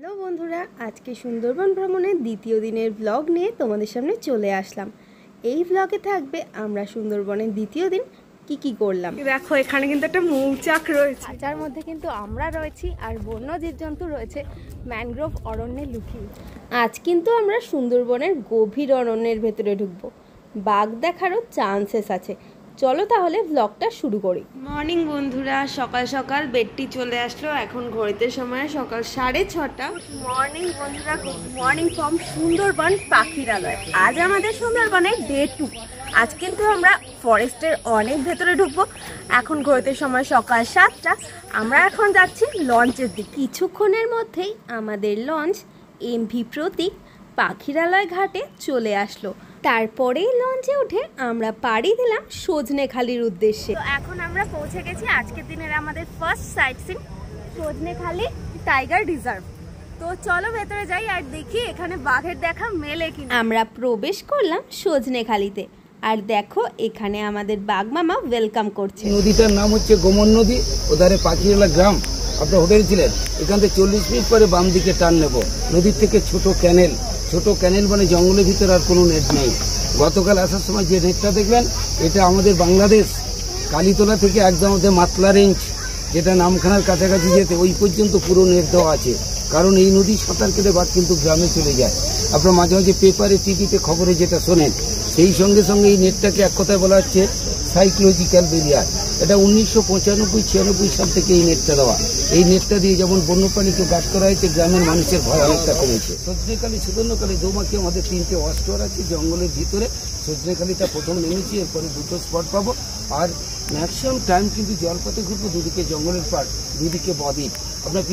Hello বন্ধুরা, আজকে সুন্দরবন ভ্রমণের দ্বিতীয় দিনের ব্লগ নিয়ে তোমাদের সামনে চলে আসলাম। এই ব্লগে থাকবে আমরা সুন্দরবনের দ্বিতীয় দিন কি করলাম। দেখো এখানে কিন্তু একটা মৌচাক রয়েছে, যার মধ্যে কিন্তু আমরা রয়েছি আর বন্য জীবজন্তু রয়েছে ম্যানগ্রোভ অরণ্যে লুকিয়ে। আজ কিন্তু আমরা সুন্দরবনের গভীর অরণ্যের ভেতরে ঢুকবো, বাঘ দেখারও চান্সেস আছে। চলো তাহলে ব্লগটা শুরু করি। মর্নিং বন্ধুরা, সকাল সকাল বেডটি চলে আসলো, এখন ঘড়িতে সময় সকাল 6:30। মর্নিং বন্ধুরা, গুড মর্নিং ফ্রম সুন্দরবন পাখিরালয়। আজ আমাদের সুন্দরবনে ডে 2। আজ কিন্তু আমরা ফরেস্টের অনেক ভেতরে ঢুকবো। এখন ঘড়িতে সময় সকাল 7টা। আমরা এখন যাচ্ছি লঞ্চের দিকে। কিছুক্ষণের মধ্যেই আমাদের লঞ্চ এমভি প্রতীক পাখিরালয় ঘাটে চলে আসলো। তারপরেই লঞ্চে উঠে আমরা পাড়ি দিলাম সজনেখালির উদ্দেশ্যে। তো এখন আমরা পৌঁছে গেছি আজকের দিনের আমাদের first sight seen Sajnekhali tiger reserve. তো চলো ভেতরে যাই আর দেখি এখানে বাঘের দেখা মেলে কিনা। আমরা প্রবেশ করলাম সজনেখালিতে, আর দেখো এখানে আমাদের বাঘ মামা ওয়েলকাম করছে। নদীটার নাম হচ্ছে গোমন নদী, ওধারে পাখিরালা গ্রাম। আপনার হোটেল ছিলেন, এখান থেকে 40 মিনিট পরে বাম দিকে টার্ন নেব। নদীর থেকে ছোট ক্যানেল মানে জঙ্গলের ভিতরে আর কোনো নেট নেই। গতকাল আসার সময় যে নেটটা দেখলেন, এটা আমাদের বাংলাদেশ কালীতলা থেকে একদম আমাদের মাতলা রেঞ্জ, যেটা নামখানার কাছাকাছি যেতে ওই পর্যন্ত পুরো নেট দেওয়া আছে। কারণ এই নদী সাঁতার কেটে বাঘ কিন্তু গ্রামে চলে যায়। আপনার মাঝে মাঝে পেপারে টিভিতে খবরে যেটা শোনেন, সেই সঙ্গে সঙ্গে এই নেটটাকে এক কথায় বলা হচ্ছে সাইকোলজিক্যাল ব্যারিয়ার। এটা 1995-96 সাল থেকে এই নেটটা দেওয়া। এই নেটটা দিয়ে যেমন বন্যপ্রাণীকে গাছ করা হয়েছে, গ্রামের মানুষের ভয় অনেকটা কমেছে। সজনেখালি সুবর্ণখালি দৌমাকে আমাদের 3টে ওয়াচ টাওয়ার আছে জঙ্গলের ভিতরে। সজনেখালিটা প্রথম নেমেছি, এরপরে 2টো স্পট পাবো। আর ম্যাক্সিমাম টাইম কিন্তু জলপথে ঘুরবো, দুদিকে জঙ্গলের পাড়, দুদিকে বদ্বীপ। আপনার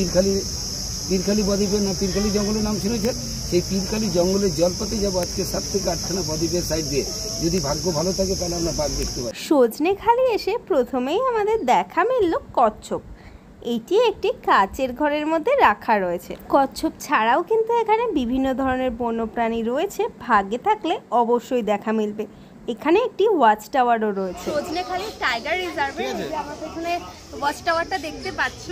পীরখালি বদ্বীপের না পীরখালি জঙ্গলের নাম শুনেছেন? সেই পীরখালি জঙ্গলের জলপথে যাবো আজকে 7 থেকে 8খানা বদ্বীপের সাইড দিয়ে। যদি ভাগ্য ভালো থাকে তাহলে আমরা বাঘ দেখতে পাই। সজনেখালি এসে প্রথমেই আমাদের দেখা মিলল কচ্ছপ। এটি একটি কাচের ঘরের মধ্যে রাখা রয়েছে। কচ্ছপ ছাড়াও কিন্তু এখানে বিভিন্ন ধরনের বন্যপ্রাণী রয়েছে, ভাগ্যে থাকলে অবশ্যই দেখা মিলবে। এখানে একটি ওয়াচ টাওয়ারও রয়েছে। সজনেখালি টাইগার রিজার্ভে আমার পেছনে ওয়াচ টাওয়ারটা দেখতে পাচ্ছ।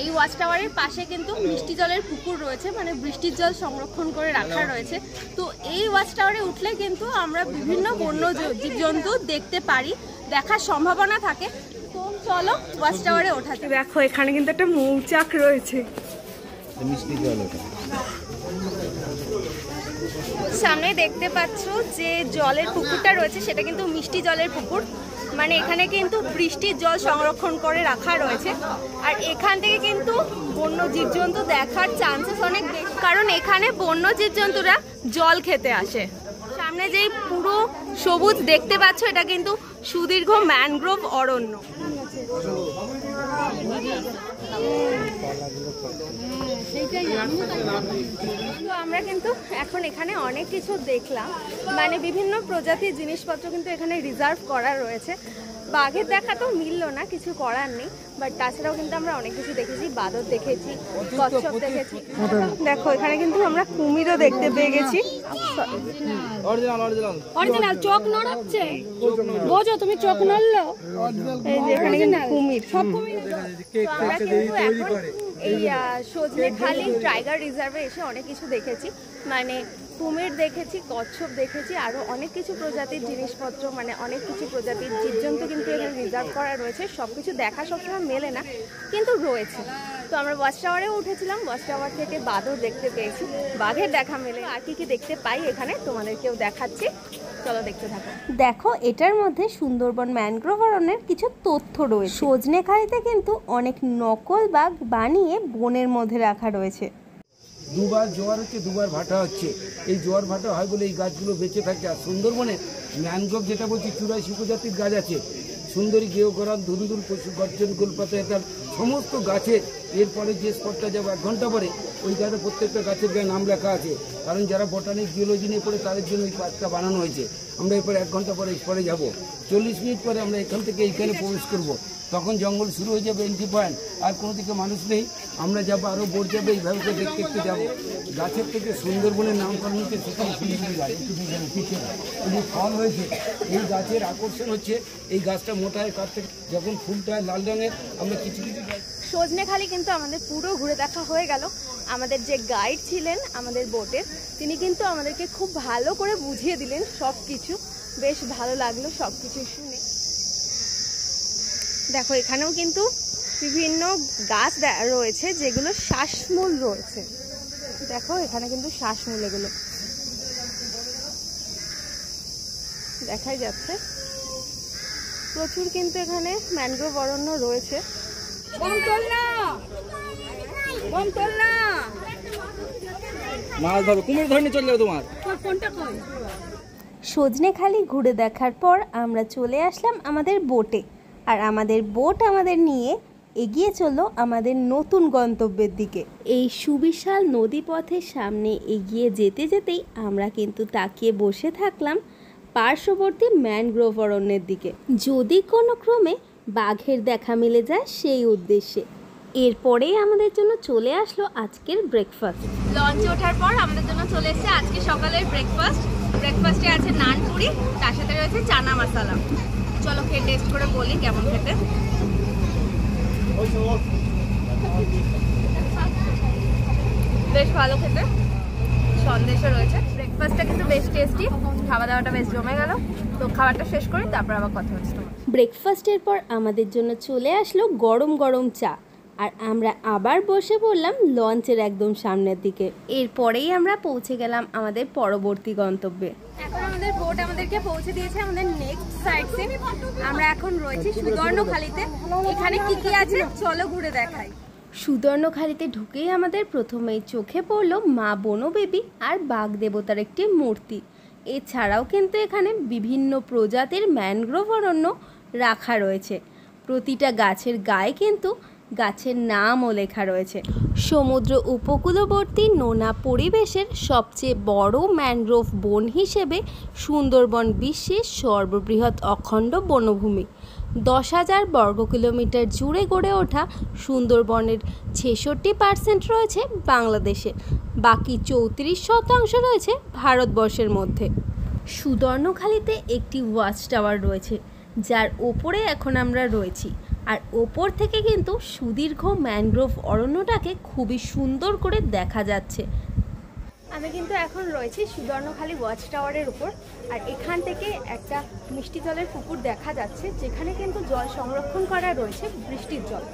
এই ওয়াচ টাওয়ারের পাশে কিন্তু মিষ্টি জলের পুকুর রয়েছে, মানে বৃষ্টির জল সংরক্ষণ করে রাখা রয়েছে। তো এই ওয়াচ টাওয়ারে উঠলে কিন্তু আমরা বিভিন্ন বন্য জীবজন্তু দেখতে পারি, দেখার সম্ভাবনা থাকে। তো চলো ওয়াচ টাওয়ারে ওঠা যাক। দেখো এখানে কিন্তু একটা মৌচাক রয়েছে, মিষ্টি জল। সামনে দেখতে পাচ্ছ যে জলের পুকুরটা রয়েছে, সেটা কিন্তু মিষ্টি জলের পুকুর। মানে এখানে কিন্তু বৃষ্টির জল সংরক্ষণ করে রাখা রয়েছে। আর এখান থেকে কিন্তু বন্য জীবজন্তু দেখার চান্সেস অনেক বেশি, কারণ এখানে বন্য জীবজন্তুরা জল খেতে আসে। সামনে যেই পুরো সবুজ দেখতে পাচ্ছ, এটা কিন্তু সুদীর্ঘ ম্যানগ্রোভ অরণ্য। আমরা কিন্তু এখন এখানে অনেক কিছু দেখলাম, মানে বিভিন্ন প্রজাতির জিনিসপত্র কিন্তু এখানে রিজার্ভ করা রয়েছে। বাঘের দেখা তো মিললো না, কিছু করার নেই, বাট তাছাড়াও কিন্তু আমরা অনেক কিছু দেখেছি। বাদর দেখেছি, কচ্ছপ দেখেছি। দেখো এখানে কিন্তু আমরা কুমিরও দেখতে পেয়ে গেছি। অরিজিনাল চোখ নড়াচ্ছে, বোঝো তুমি চোখ নড়লো। এই যে এখানে কিন্তু কুমির, সব কুমির। আমরা কিন্তু এখন এই সজনেখালি টাইগার রিজার্ভে এসে অনেক কিছু দেখেছি, মানে কুমির দেখেছি, কচ্ছপ দেখেছি, আরও অনেক কিছু প্রজাতির জিনিসপত্র, মানে অনেক কিছু প্রজাতির জীবজন্তু কিন্তু এখানে রিজার্ভ করা রয়েছে। সব কিছু দেখা সবসময় মেলে না, কিন্তু রয়েছে। তো আমরা ওয়াচ টাওয়ারেও উঠেছিলাম, ওয়াচ টাওয়ার থেকে বাদর দেখতে পেয়েছি, বাঘের দেখা মেলে। আর কি দেখতে পাই এখানে তোমাদেরকেও দেখাচ্ছি, চলো দেখতে থাকো। দেখো এটার মধ্যে সুন্দরবন ম্যানগ্রোভ অরণ্যের কিছু তথ্য রয়েছে। সজনেখালিতে কিন্তু অনেক নকল বাঘ বানিয়ে বনের মধ্যে রাখা রয়েছে। দুবার জোয়ার হচ্ছে, দুবার ভাটা হচ্ছে। এই জোয়ার ভাটা হয় বলে এই গাছগুলো বেঁচে থাকে। আর সুন্দরবনে ম্যানগ্রোভ যেটা বলছি, 84 প্রজাতির গাছ আছে। সুন্দরী, গেওগরান, ধুন্দুল, পশু গর্জন, গোলপাতা, এটা সমস্ত গাছের। এরপরে যে স্পটটা যাবো 1 ঘন্টা পরে, ওই গাছে প্রত্যেকটা গাছের গায়ে নাম লেখা আছে। কারণ যারা বটানিক জিওলজি নিয়ে পড়ে তাদের জন্য এই পার্কটা বানানো হয়েছে। আমরা এরপরে 1 ঘন্টা পরে স্পটে যাবো। 40 মিনিট পরে আমরা এখান থেকে এইখানে প্রবেশ করবো। তখন জঙ্গল শুরু হয়ে যাবে, এন্ট্রি পয়েন্ট। আর কোনো দিকে মানুষ নেই, আমরা যাবো আরও বোট যাবে, এইভাবে দেখতে দেখতে যাবো। গাছের থেকে সুন্দরবনের নামকরণ হচ্ছে সেখানে ফুলগুলি গাছ, একটু দেখেন পিছনে এই যে ফল হয়েছে। এই গাছের আকর্ষণ হচ্ছে এই গাছটা মোটা হয় কাঠ থেকে, যখন ফুলটা হয় লাল রঙের। আমরা কিছু কিছু গাছ সজনেখালি কিন্তু আমাদের পুরো ঘুরে দেখা হয়ে গেল। আমাদের যে গাইড ছিলেন আমাদের বোটের, তিনি কিন্তু আমাদেরকে খুব ভালো করে বুঝিয়ে দিলেন সব কিছু। বেশ ভালো লাগলো সব কিছু শুনে। দেখো এখানেও কিন্তু বিভিন্ন গাছ রয়েছে যেগুলো শ্বাসমূল রয়েছে। দেখো এখানে কিন্তু শ্বাসমূল এগুলো দেখাই যাচ্ছে। প্রচুর কিন্তু এখানে ম্যানগ্রোভ অরণ্য রয়েছে। সজনেখালি ঘুরে দেখার পর আমরা চলে আসলাম আমাদের বোটে, আর আমাদের বোট আমাদের নিয়ে এগিয়ে চললো আমাদের নতুন গন্তব্যের দিকে। এই সুবিশাল নদীপথের সামনে এগিয়ে যেতে যেতেই আমরা কিন্তু তাকিয়ে বসে থাকলাম পার্শ্ববর্তী ম্যানগ্রোভ অরণ্যের দিকে, যদি কোনো ক্রমে বাঘের দেখা মিলে যায় সেই উদ্দেশ্যে। এরপরেই আমাদের জন্য চলে আসলো আজকের ব্রেকফাস্ট। লঞ্চে ওঠার পর আমাদের জন্য চলে এসেছে আজকে সকালের ব্রেকফাস্ট। ব্রেকফাস্টে আছে নান পুরি, তার সাথে রয়েছে চানা মশলা। চলো খেয়ে টেস্ট করে বলি কেমন খেতে। বেশ ভালো খেতে, সন্দেশও রয়েছে। ব্রেকফাস্টটা কিন্তু বেশ টেস্টি, খাওয়া দাওয়াটা বেশ জমে গেল। তো খাবারটা শেষ করি, তারপর আবার কথা হচ্ছে। ব্রেকফাস্টের পর আমাদের জন্য চলে আসলো গরম গরম চা, আর আমরা আবার বসে পড়লাম লঞ্চের একদম সামনের দিকে। এরপরেই আমরা পৌঁছে গেলাম আমাদের পরবর্তী গন্তব্যে। এখন আমাদের বোট আমাদেরকে পৌঁছে দিয়েছে আমাদের নেক্সট সাইটে। আমরা এখন রয়েছি সুদর্ণখালিতে। এখানে কি কি আছে চলো ঘুরে দেখাই। সুদর্ণখালিতে ঢুকেই আমাদের প্রথমেই চোখে পড়লো মা বনবেবী আর বাঘ দেবতার একটি মূর্তি। এছাড়াও কিন্তু এখানে বিভিন্ন প্রজাতির ম্যানগ্রোভ অরণ্য রাখা রয়েছে। প্রতিটা গাছের গায়ে কিন্তু গাছের নামও লেখা রয়েছে। সমুদ্র উপকূলবর্তী নোনা পরিবেশের সবচেয়ে বড় ম্যানগ্রোভ বন হিসেবে সুন্দরবন বিশ্বের সর্ববৃহৎ অখণ্ড বনভূমি। 10,000 বর্গ কিলোমিটার জুড়ে গড়ে ওঠা সুন্দরবনের 66% রয়েছে বাংলাদেশে, বাকি 34% রয়েছে ভারতবর্ষের মধ্যে। সুদর্ণখালিতে একটি ওয়াচ টাওয়ার রয়েছে, যার ওপরে এখন আমরা রয়েছি, আর ওপর থেকে কিন্তু সুদীর্ঘ ম্যানগ্রোভ অরণ্যটাকে খুবই সুন্দর করে দেখা যাচ্ছে। আমি কিন্তু এখন রয়েছি সুদর্ণখালি ওয়াচ টাওয়ারের উপর, আর এখান থেকে একটা মিষ্টি জলের পুকুর দেখা যাচ্ছে, যেখানে কিন্তু জল সংরক্ষণ করা রয়েছে, বৃষ্টির জল।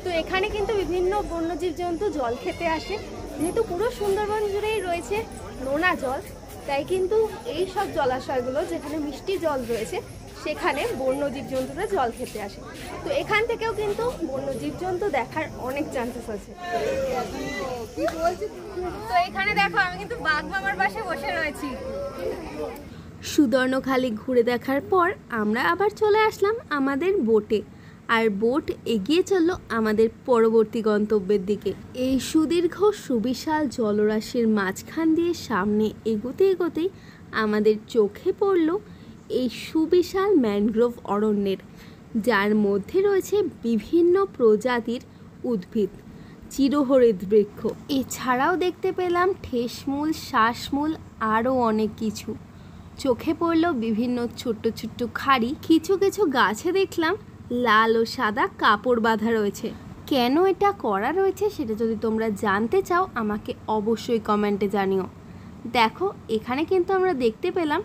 তো এখানে কিন্তু বিভিন্ন বন্যজীব জন্তু জল খেতে আসে। যেহেতু পুরো সুন্দরবন জুড়েই রয়েছে নোনা জল, তাই কিন্তু এই সব জলাশয়গুলো যেখানে মিষ্টি জল রয়েছে সেখানে বন্য জীবজন্তুরা জল খেতে আসে। তো এখান থেকেও কিন্তু বন্য জীবজন্তু দেখার অনেক চান্সেস আছে। তো এখানে দেখো আমি কিন্তু বাঘ মামার পাশে বসে রয়েছি। সুদর্ণখালি ঘুরে দেখার পর আমরা আবার চলে আসলাম আমাদের বোটে, আর বোট এগিয়ে চললো আমাদের পরবর্তী গন্তব্যের দিকে। এই সুদীর্ঘ সুবিশাল জলরাশির মাঝখান দিয়ে সামনে এগোতে এগোতেই আমাদের চোখে পড়ল এই সুবিশাল ম্যানগ্রোভ অরণ্যের, যার মধ্যে রয়েছে বিভিন্ন প্রজাতির উদ্ভিদ, চিরহরিৎ বৃক্ষ। এছাড়াও দেখতে পেলাম ঠেসমূল, শ্বাসমূল, আরও অনেক কিছু। চোখে পড়ল বিভিন্ন ছোট্ট ছোট্ট খাড়ি। কিছু কিছু গাছে দেখলাম লাল ও সাদা কাপড় বাঁধা রয়েছে। কেন এটা করা রয়েছে সেটা যদি তোমরা জানতে চাও আমাকে অবশ্যই কমেন্টে জানিও। দেখো এখানে কিন্তু আমরা দেখতে পেলাম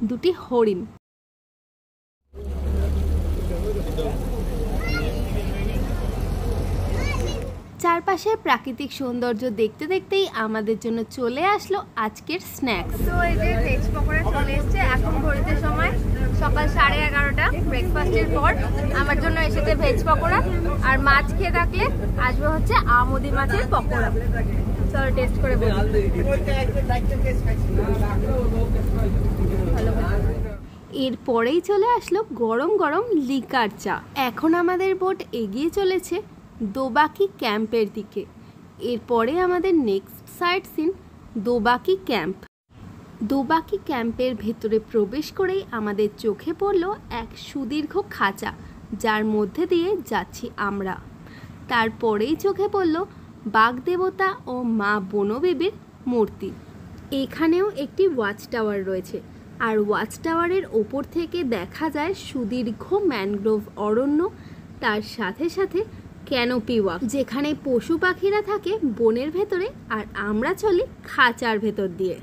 দুটি হরিণ। চারপাশে প্রাকৃতিক সৌন্দর্য দেখতে দেখতেই আমাদের জন্য চলে আসলো আজকের স্ন্যাক্স। তো এই যে ভেজ পকোড়া চলে এসছে। এখন ঘড়িতে সময় সকাল 11:30। ব্রেকফাস্টের পর আমার জন্য এসেছে ভেজ পকোড়া, আর মাছ খেয়ে থাকলে আসবে হচ্ছে আমুদি মাছের পকোড়া। চলো টেস্ট করে বলি। এরপরেই চলে আসলো গরম গরম লিকার চা। এখন আমাদের বোট এগিয়ে চলেছে দোবাকি ক্যাম্পের দিকে। এরপরে আমাদের নেক্সট সাইট সিন দোবাকি ক্যাম্প। দোবাকি ক্যাম্পের ভেতরে প্রবেশ করেই আমাদের চোখে পড়ল এক সুদীর্ঘ খাঁচা, যার মধ্যে দিয়ে যাচ্ছি আমরা। তারপরেই চোখে পড়ল বাঘ দেবতা ও মা বনবেবীর মূর্তি। এখানেও একটি ওয়াচ টাওয়ার রয়েছে, আর ওয়াচ টাওয়ারের ওপর থেকে দেখা যায় সুদীর্ঘ ম্যানগ্রোভ অরণ্য, তার সাথে সাথে ক্যানোপি ওয়াক, যেখানে পশু পাখিরা থাকে বনের ভেতরে আর আমরা চলি খাঁচার ভেতর দিয়ে।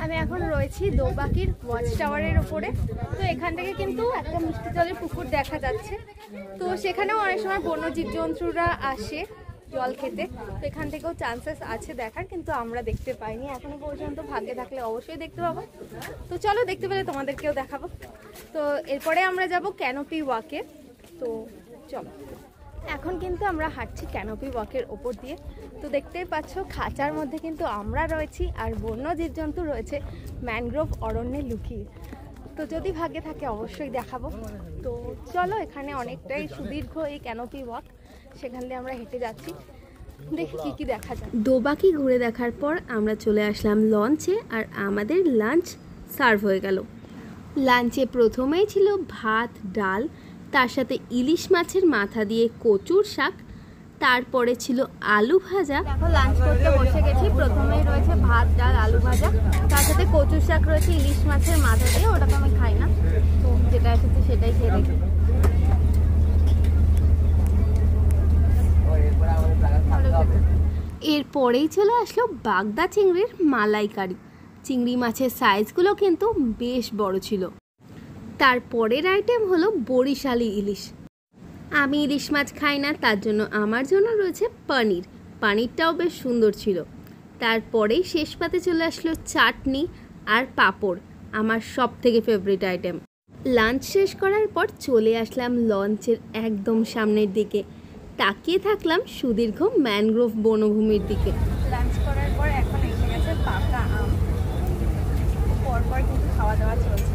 আমি এখন রয়েছি দোবাকির ওয়াচ টাওয়ারের উপরে। তো এখান থেকে কিন্তু একটা মিষ্টি জলের পুকুর দেখা যাচ্ছে। তো সেখানেও অনেক সময় বন্য জীবজন্তুরা আসে জল খেতে। তো এখান থেকেও চান্সেস আছে দেখার, কিন্তু আমরা দেখতে পাইনি এখনো পর্যন্ত। ভাগ্যে থাকলে অবশ্যই দেখতে পাবো। তো চলো, দেখতে পেলে তোমাদেরকেও দেখাবো। তো এরপরে আমরা যাব ক্যানোপি ওয়াকে। তো চলো, এখন কিন্তু আমরা হাঁটছি ক্যানোপি ওয়াকের ওপর দিয়ে। তো দেখতেই পাচ্ছ খাঁচার মধ্যে কিন্তু আমরা রয়েছি আর বন্য জীবজন্তু রয়েছে ম্যানগ্রোভ অরণ্যে লুকিয়ে। তো যদি ভাগ্যে থাকে অবশ্যই দেখাবো। তো চলো, এখানে অনেকটাই সুদীর্ঘ এই ক্যানোপি ওয়াক, সেখান দিয়ে আমরা হেঁটে যাচ্ছি। দেখি কি কি দেখা যায়। দোবাকি ঘুরে দেখার পর আমরা চলে আসলাম লঞ্চে আর আমাদের লাঞ্চ সার্ভ হয়ে গেল। লাঞ্চে প্রথমেই ছিল ভাত, ডাল, তার সাথে ইলিশ মাছের মাথা দিয়ে কচুর শাক, তারপরে ছিল আলু ভাজা। দেখো লাঞ্চ করতে বসে গেছি। প্রথমেই রয়েছে ভাত, ডাল, আলু ভাজা, তার সাথে কচুর শাক রয়েছে ইলিশ মাছের মাথা দিয়ে। ওটা তো আমি খাই না, তো যেটা এসেছে সেটাই খেয়ে দেখি। এরপরেই চলে আসলো বাগদা চিংড়ির মালাইকারি। চিংড়ি মাছের সাইজগুলো কিন্তু বেশ বড় ছিল। তারপরের আইটেম হলো বরিশালি ইলিশ। আমি ইলিশ মাছ খাই না, তার জন্য আমার জন্য রয়েছে পনির। পনিরটাও বেশ সুন্দর ছিল। তারপরেই শেষ পাতে চলে আসলো চাটনি আর পাঁপড়, আমার সব থেকে ফেভারিট আইটেম। লাঞ্চ শেষ করার পর চলে আসলাম লঞ্চের একদম সামনের দিকে। তাকিয়ে থাকলাম সুদীর্ঘ ম্যানগ্রোভ বনভূমির দিকে। লাঞ্চ করার পর এখন এসে গেছে পাকা আম। পরপর কিন্তু খাওয়া দাওয়া চলছে।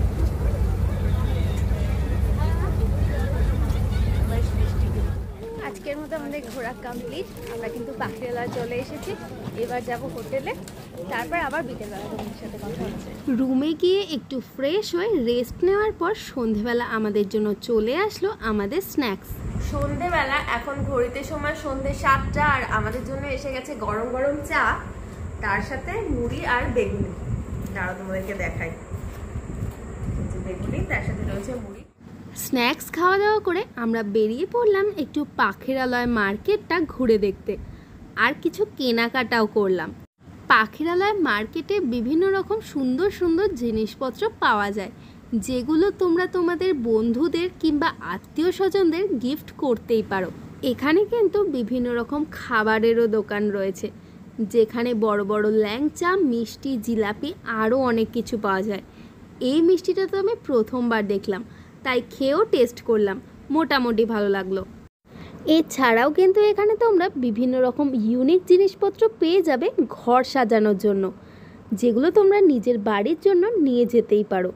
আজকের মতো আমাদের ঘোরা কমপ্লিট। আমরা কিন্তু পাখিরালয় চলে এসেছি। এবার যাব হোটেলে, তারপর আবার বিকেলবেলা তোমাদের সাথে কথা হচ্ছে। রুমে গিয়ে একটু ফ্রেশ হয়ে রেস্ট নেওয়ার পর সন্ধেবেলা আমাদের জন্য চলে আসলো আমাদের স্ন্যাক্স। সন্ধেবেলা এখন ঘড়িতে সময় সন্ধে 7টা আর আমাদের জন্য এসে গেছে গরম গরম চা, তার সাথে মুড়ি আর বেগুনি। দাঁড়াও তোমাদেরকে দেখাই। বেগুনি, তার সাথে রয়েছে মুড়ি। স্ন্যাক্স খাওয়া দাওয়া করে আমরা বেরিয়ে পড়লাম একটু পাখিরালয় মার্কেটটা ঘুরে দেখতে, আর কিছু কেনাকাটাও করলাম। পাখিরালয় মার্কেটে বিভিন্ন রকম সুন্দর সুন্দর জিনিসপত্র পাওয়া যায়, যেগুলো তোমরা তোমাদের বন্ধুদের কিংবা আত্মীয় স্বজনদের গিফট করতেই পারো। এখানে কিন্তু বিভিন্ন রকম খাবারেরও দোকান রয়েছে, যেখানে বড় বড় ল্যাংচা, মিষ্টি, জিলাপি আরও অনেক কিছু পাওয়া যায়। এই মিষ্টিটা তো আমি প্রথমবার দেখলাম, তাই খেয়েও টেস্ট করলাম, মোটামুটি ভালো লাগলো। এছাড়াও কিন্তু এখানে তোমরা বিভিন্ন রকম ইউনিক জিনিসপত্র পেয়ে যাবে ঘর সাজানোর জন্য, যেগুলো তোমরা নিজের বাড়ির জন্য নিয়ে যেতেই পারো।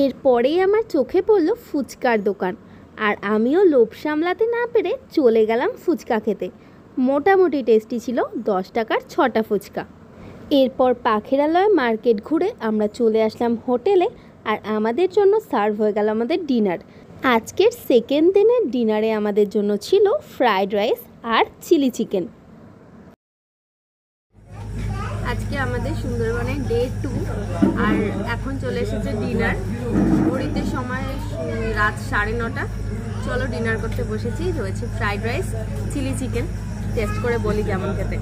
এরপরেই আমার চোখে পড়লো ফুচকার দোকান, আর আমিও লোভ সামলাতে না পেরে চলে গেলাম ফুচকা খেতে। মোটামুটি টেস্টি ছিল, 10 টাকার 6টা ফুচকা। এরপর পাখিরালয় মার্কেট ঘুরে আমরা চলে আসলাম হোটেলে, আর আমাদের জন্য সার্ভ হয়ে গেল আমাদের ডিনার। আজকের সেকেন্ড দিনের ডিনারে আমাদের জন্য ছিল ফ্রাইড রাইস আর চিলি চিকেন। আজকে আমাদের সুন্দরবনের ডে 2 আর এখন চলে এসেছে ডিনার। ঘড়িতে সময় রাত 9:30। চলো ডিনার করতে বসেছি। রয়েছে fried rice, chilli chicken. Taste করে বলি কেমন খেতে।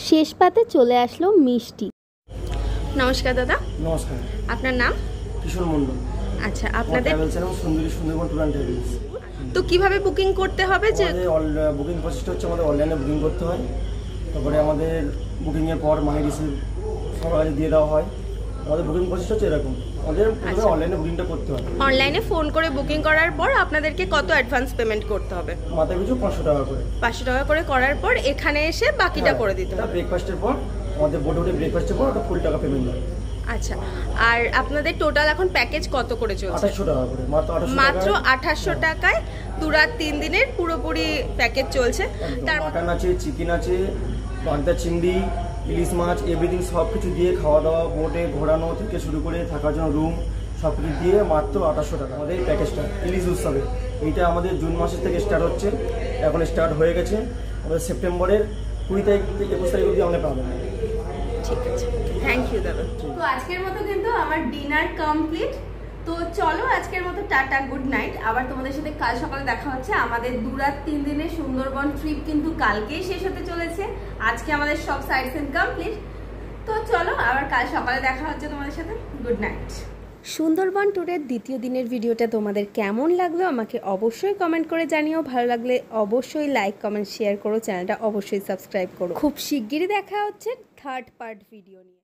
শেষ পাতে চলে আসলো মিষ্টি। নমস্কার দাদা। নমস্কার। আপনার নাম? কিশোর মন্ডল। আচ্ছা, আপনাদের সুন্দরী সুন্দরবন ট্যুর অ্যান্ড ট্রাভেলস। তো কিভাবে বুকিং করতে হবে? যে বুকিং প্রসেসটা হচ্ছে আমাদের অনলাইনে বুকিং করতে হয়, তারপরে আমাদের বুকিংয়ের পর মানি রিসিভ সবার কাছে দিয়ে দেওয়া হয়। আমাদের বুকিং প্রসেসটা হচ্ছে এরকম, আমাদের অনলাইনে বুকিংটা করতে হয়। অনলাইনে ফোন করে বুকিং করার পর আপনাদেরকে কত অ্যাডভান্স পেমেন্ট করতে হবে? মাথা পিছু 500 টাকা করে। 500 টাকা করে করার পর এখানে এসে বাকিটা করে দিতে হবে। ব্রেকফাস্টের পর আমাদের বোটে উঠে ব্রেকফাস্টের পর ওটা ফুল টাকা পেমেন্ট হয়। আচ্ছা, আর আপনাদের টোটাল এখন প্যাকেজ কত করে চলছে? 2800 টাকা করে। মাত্র 2800 টাকায় 2 রাত 3 দিনের পুরোপুরি প্যাকেজ চলছে। তার মাটন আছে, চিকেন আছে, বাগদা চিংড়ি, ইলিশ মাছ, এভরিথিং সব কিছু দিয়ে খাওয়া দাওয়া, বোটে ঘোরানো থেকে শুরু করে থাকার জন্য রুম সব কিছু দিয়ে মাত্র 2800 টাকা আমাদের এই প্যাকেজটা ইলিশ উৎসবে। এইটা আমাদের জুন মাসের থেকে স্টার্ট হচ্ছে, এখন স্টার্ট হয়ে গেছে। আমাদের সেপ্টেম্বরের 20 তারিখ থেকে 21 তারিখ অবধি আমরা পাবো। ঠিক আছে, থ্যাংক ইউ দাদা। তো আজকের মতো কিন্তু আমার ডিনার কমপ্লিট। তো চলো আজকের মতো টাটা, গুড নাইট। আবার তোমাদের সাথে কাল সকালে দেখা হচ্ছে। আমাদের 2 রাত 3 দিনের সুন্দরবন ট্রিপ কিন্তু কালকেই শেষ হতে চলেছে। আজকে আমাদের সব সাইড সিন কমপ্লিট। তো চলো আবার কাল সকালে দেখা হচ্ছে তোমাদের সাথে। Good night. সুন্দরবন ট্যুরের দ্বিতীয় দিনের ভিডিওটা তোমাদের কেমন লাগলো আমাকে অবশ্যই কমেন্ট করে জানিও। ভালো লাগলে অবশ্যই লাইক, কমেন্ট, শেয়ার করো। চ্যানেলটা অবশ্যই সাবস্ক্রাইব করো। খুব শিগগিরই দেখা হচ্ছে 3rd পার্ট ভিডিও নিয়ে।